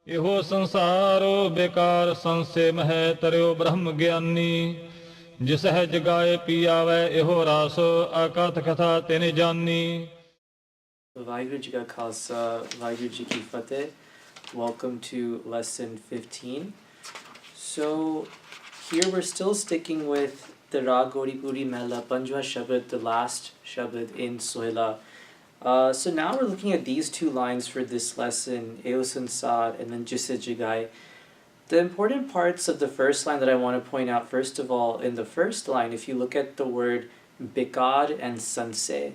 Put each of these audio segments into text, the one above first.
इहो संसारो बेकार संशय मह तरियो ब्रह्म ज्ञानी जिसह जगाए पियावै इहो रास आकात कथा तेने जानी. Vaheguru Ji Ka Khalsa, Vaheguru Ji Ki Fateh. Welcome to lesson 15. So here we're still sticking with the Rag Gauri Puri Mehla Panjwa Shabad, the last Shabad in Sohila. So now we're looking at these two lines for this lesson, Eo Sansar and then Jisse Jagai. The important parts of the first line that I want to point out, first of all, in the first line, if you look at the word Bikad and Sanse.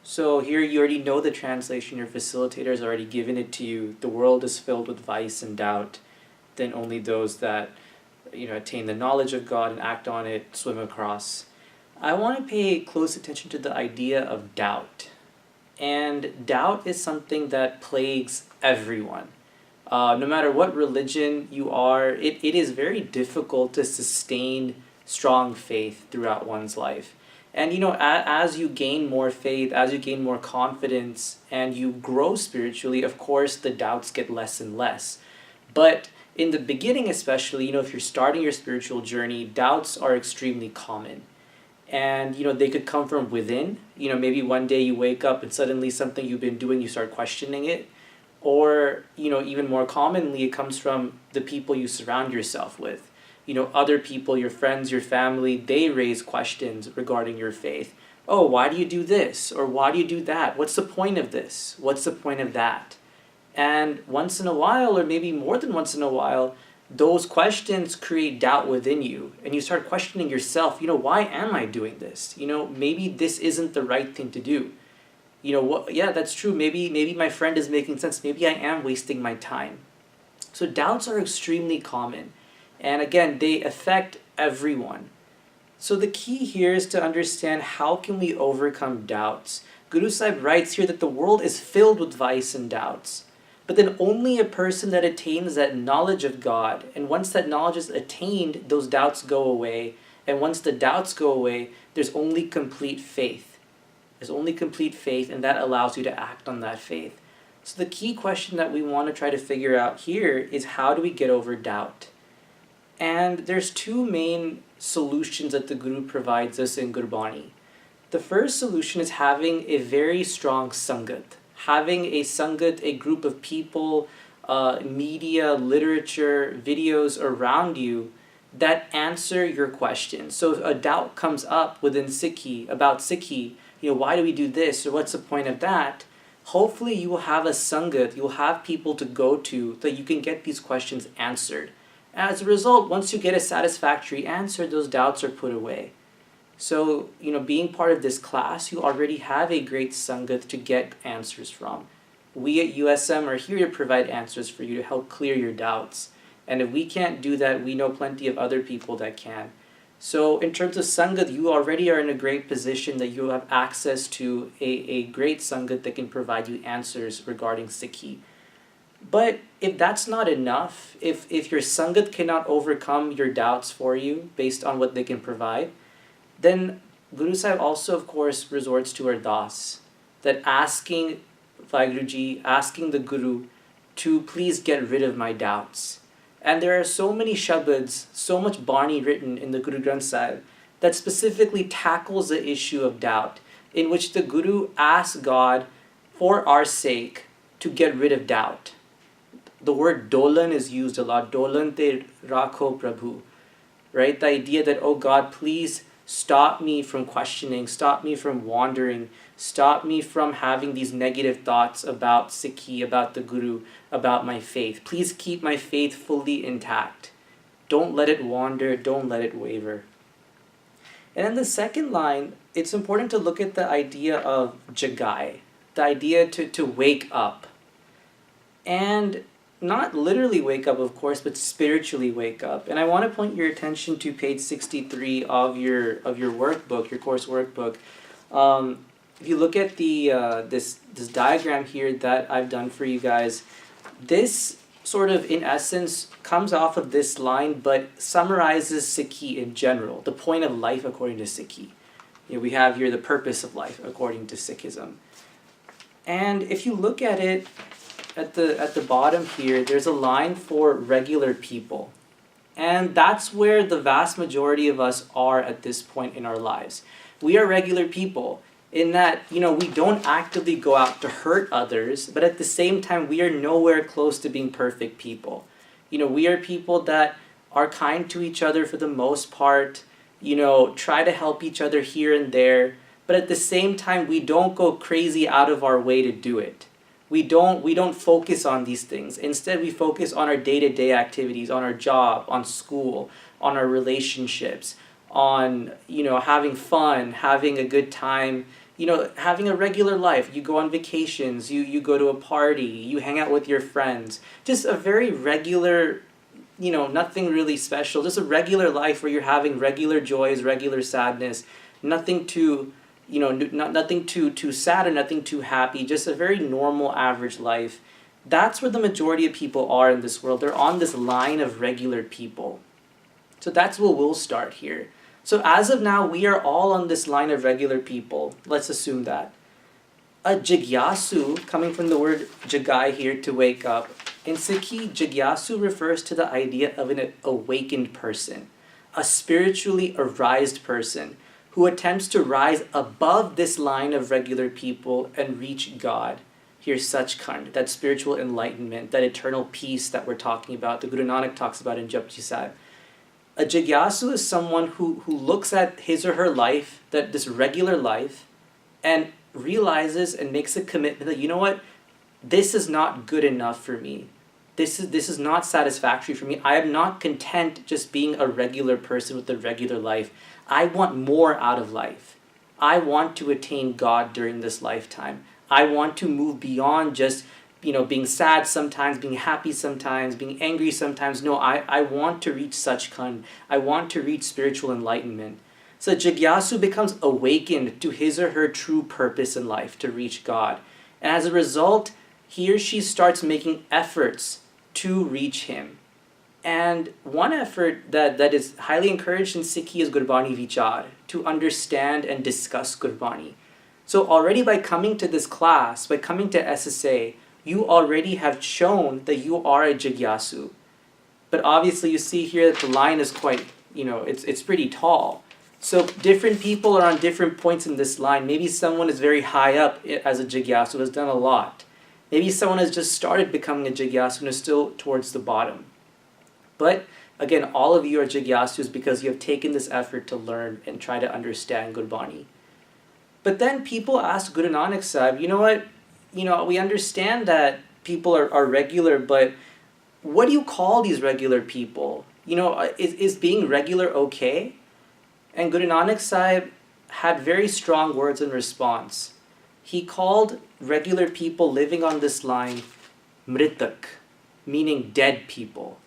So here you already know the translation, your facilitator has already given it to you. The world is filled with vice and doubt. Then only those that attain the knowledge of God and act on it swim across. I want to pay close attention to the idea of doubt. And doubt is something that plagues everyone. No matter what religion you are, it is very difficult to sustain strong faith throughout one's life. And as you gain more faith, as you gain more confidence, and you grow spiritually, of course, the doubts get less and less. But in the beginning especially, if you're starting your spiritual journey, doubts are extremely common. And, they could come from within. Maybe one day you wake up and suddenly something you've been doing, you start questioning it. Or, even more commonly, it comes from the people you surround yourself with. Other people, your friends, your family, they raise questions regarding your faith. Oh, why do you do this? Or why do you do that? What's the point of this? What's the point of that? And once in a while, or maybe more than once in a while, those questions create doubt within you. And you start questioning yourself, why am I doing this? Maybe this isn't the right thing to do. Yeah, that's true. Maybe my friend is making sense. Maybe I am wasting my time. So doubts are extremely common. And again, they affect everyone. So the key here is to understand how can we overcome doubts. Guru Sahib writes here that the world is filled with vice and doubts. But then only a person that attains that knowledge of God, and once that knowledge is attained, those doubts go away. And once the doubts go away, there's only complete faith. There's only complete faith, and that allows you to act on that faith. So the key question that we want to try to figure out here is, how do we get over doubt? And there's two main solutions that the Guru provides us in Gurbani. The first solution is having a very strong Sangat. Having a Sangat, a group of people, media, literature, videos around you that answer your questions. So if a doubt comes up within Sikhi, about Sikhi, why do we do this, or what's the point of that? Hopefully you will have a Sangat, you'll have people to go to that you can get these questions answered. As a result, once you get a satisfactory answer, those doubts are put away. So, being part of this class, you already have a great Sangat to get answers from. We at USM are here to provide answers for you to help clear your doubts. And if we can't do that, we know plenty of other people that can. So in terms of Sangat, you already are in a great position that you have access to a great Sangat that can provide you answers regarding Sikhi. But if that's not enough, if your Sangat cannot overcome your doubts for you based on what they can provide, then Guru Sahib also, of course, resorts to Ardas, that asking Vaheguruji, asking the Guru to please get rid of my doubts. And there are so many Shabads, so much Bani written in the Guru Granth Sahib that specifically tackles the issue of doubt, in which the Guru asks God, for our sake, to get rid of doubt. The word dolan is used a lot. Dolan te rakho Prabhu. Right? The idea that, oh God, please stop me from questioning, stop me from wandering, stop me from having these negative thoughts about Sikhi, about the Guru, about my faith. Please keep my faith fully intact. Don't let it wander, don't let it waver. And in the second line, it's important to look at the idea of jagai, the idea to wake up. And not literally wake up, of course, but spiritually wake up. And I want to point your attention to page 63 of your workbook, your course workbook. If you look at the this diagram here that I've done for you guys, this sort of, in essence, comes off of this line, but summarizes Sikhi in general, the point of life according to Sikhi. We have here the purpose of life according to Sikhism. And if you look at it, at the bottom here, there's a line for regular people. And that's where the vast majority of us are at this point in our lives. We are regular people in that, we don't actively go out to hurt others, but at the same time, we are nowhere close to being perfect people. We are people that are kind to each other for the most part, try to help each other here and there, but at the same time, we don't go crazy out of our way to do it. We don't focus on these things. Instead, we focus on our day-to-day activities, on our job, on school, on our relationships, on, having fun, having a good time, having a regular life. You go on vacations, you go to a party, you hang out with your friends. Just a very regular, nothing really special. Just a regular life where you're having regular joys, regular sadness, nothing too nothing too sad or nothing too happy, just a very normal average life. That's where the majority of people are in this world. They're on this line of regular people. So that's where we'll start here. So as of now, we are all on this line of regular people. Let's assume that. A jigyasu, coming from the word jagai here, to wake up. In Sikhi, jigyasu refers to the idea of an awakened person, a spiritually arised person, who attempts to rise above this line of regular people and reach God. Here's Sachkhand, that spiritual enlightenment, that eternal peace that we're talking about, the Guru Nanak talks about in Japji Sahib. A jigyasu is someone who looks at his or her life, that this regular life, and realizes and makes a commitment that, you know what, this is not good enough for me. This is not satisfactory for me. I am not content just being a regular person with a regular life. I want more out of life. I want to attain God during this lifetime. I want to move beyond just, being sad sometimes, being happy sometimes, being angry sometimes. No, I want to reach Sachkhand. I want to reach spiritual enlightenment. So jigyasu becomes awakened to his or her true purpose in life, to reach God. And as a result, he or she starts making efforts to reach him. And one effort that is highly encouraged in Sikhi is Gurbani Vichar, to understand and discuss Gurbani. So already by coming to this class, by coming to SSA, you already have shown that you are a jigyasu. But obviously you see here that the line is quite, it's pretty tall. So different people are on different points in this line. Maybe someone is very high up as a jigyasu, has done a lot. Maybe someone has just started becoming a jigyasu and is still towards the bottom. But again, all of you are jigyasus because you have taken this effort to learn and try to understand Gurbani. But then people ask Guru Nanak Sahib, you know what, we understand that people are regular, but what do you call these regular people? Is being regular okay? And Guru Nanak Sahib had very strong words in response. He called regular people living on this line mritak, meaning dead people.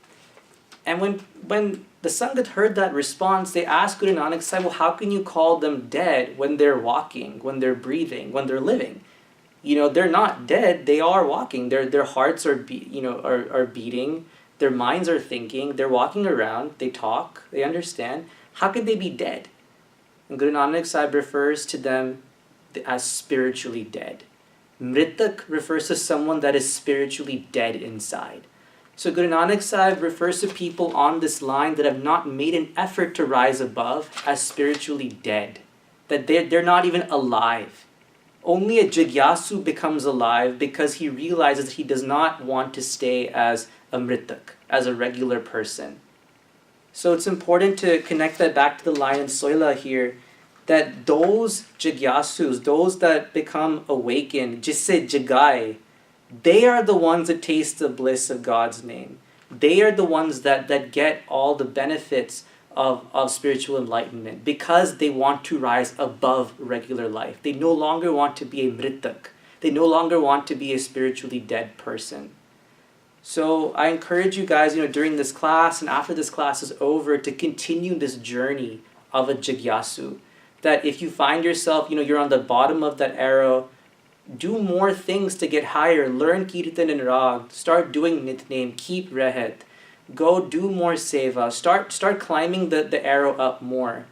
And when the Sangat heard that response, they asked Guru Nanak Sahib, well, how can you call them dead when they're walking, when they're breathing, when they're living? They're not dead, they are walking. Their hearts are beating, their minds are thinking, they're walking around, they talk, they understand. How could they be dead? And Guru Nanak Sahib refers to them as spiritually dead. Mritak refers to someone that is spiritually dead inside. So Guru Nanak Sahib refers to people on this line that have not made an effort to rise above as spiritually dead. That they're not even alive. Only a jigyasu becomes alive because he realizes that he does not want to stay as a mritak, as a regular person. So it's important to connect that back to the line in Soila here, that those jigyasus, those that become awakened, jisse jagai, they are the ones that taste the bliss of God's name. They are the ones that get all the benefits of spiritual enlightenment because they want to rise above regular life. They no longer want to be a mritak. They no longer want to be a spiritually dead person. So I encourage you guys, during this class and after this class is over, to continue this journey of a jigyasu. That if you find yourself, you're on the bottom of that arrow, do more things to get higher. Learn Kirtan and Rag. Start doing Nitnem. Keep Rehet. Go do more Seva. Start climbing the arrow up more.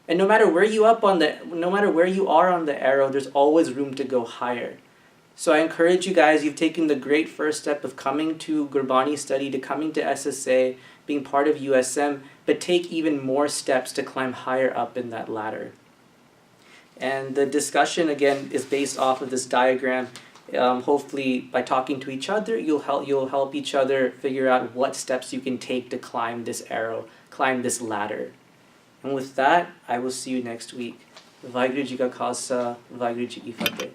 And no matter where you are on the arrow, there's always room to go higher. So I encourage you guys, you've taken the great first step of coming to Gurbani study, to coming to SSA, being part of USM, but take even more steps to climb higher up in that ladder. And the discussion, again, is based off of this diagram. Hopefully, by talking to each other, you'll help each other figure out what steps you can take to climb this arrow, climb this ladder. And with that, I will see you next week. Vaheguru Ji Ka Khalsa, Vaheguru Ji Ki Fateh.